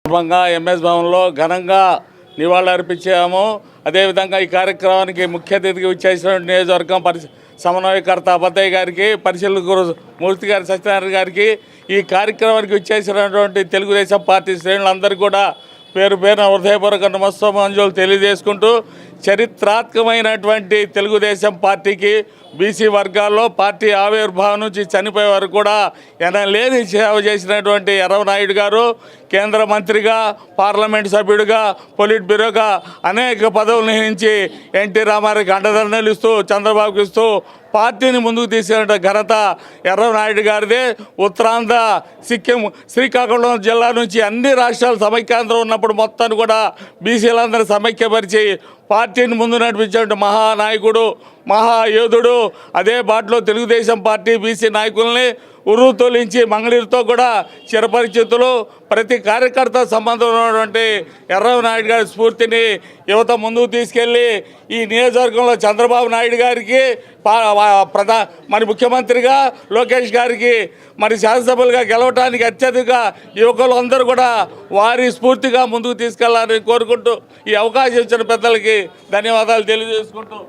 సందర్భంగా ఎంఎస్ భవన్లో ఘనంగా నివాళులర్పించాము. అదేవిధంగా ఈ కార్యక్రమానికి ముఖ్య అతిథిగా విచ్చేసిన నియోజకవర్గం సమన్వయకర్త అబద్దయ్య గారికి, పరిశీలకులు మూర్తి గారి సత్యనారాయణ గారికి, ఈ కార్యక్రమానికి విచ్చేసినటువంటి తెలుగుదేశం పార్టీ శ్రేణులందరికీ కూడా పేరు పేరున హృదయపూర్వక నమస్కారాలు తెలియజేసుకుంటూ, చరిత్రాత్మకమైనటువంటి తెలుగుదేశం పార్టీకి బీసీ వర్గాల్లో పార్టీ ఆవిర్భావం నుంచి చనిపోయే వరకు కూడా ఎనలేని సేవ చేసినటువంటి ఎర్రవనాయుడు గారు కేంద్ర మంత్రిగా, పార్లమెంటు సభ్యుడిగా, పొలిట్ బ్యూరోగా అనేక పదవులు నిర్వహించి ఎన్టీ రామారావుకి అండదండలు ఇస్తూ, చంద్రబాబుకి ఇస్తూ పార్టీని ముందుకు తీసుకెళ్లిన ఘనత ఎర్రవనాయుడు గారిదే. ఉత్తరాంధ్ర, సిక్కిం, శ్రీకాకుళం జిల్లా నుంచి అన్ని రాష్ట్రాలు సమైక్యాంధ్రం ఉన్నప్పుడు మొత్తాన్ని కూడా బీసీలందరూ సమైక్యపరిచి పార్టీని ముందు నడిపించే మహానాయకుడు, మహాయోధుడు. అదే బాటలో తెలుగుదేశం పార్టీ బీసీ నాయకుల్ని ఉర్రూతోలించి మంగళూరుతో కూడా చిరపరిచితులు. ప్రతి కార్యకర్త సంబంధం ఉన్నటువంటి ఎర్రవనాయుడు గారి స్ఫూర్తిని యువత ముందుకు తీసుకెళ్ళి ఈ నియోజకవర్గంలో చంద్రబాబు నాయుడు గారికి, మరి ముఖ్యమంత్రిగా లోకేష్ గారికి, మరి శాసనసభలుగా గెలవడానికి అత్యధిక యువకులు అందరూ కూడా వారి స్ఫూర్తిగా ముందుకు తీసుకెళ్లాలని కోరుకుంటూ ఈ అవకాశం ఇచ్చిన పెద్దలకి ధన్యవాదాలు తెలియజేసుకుంటూ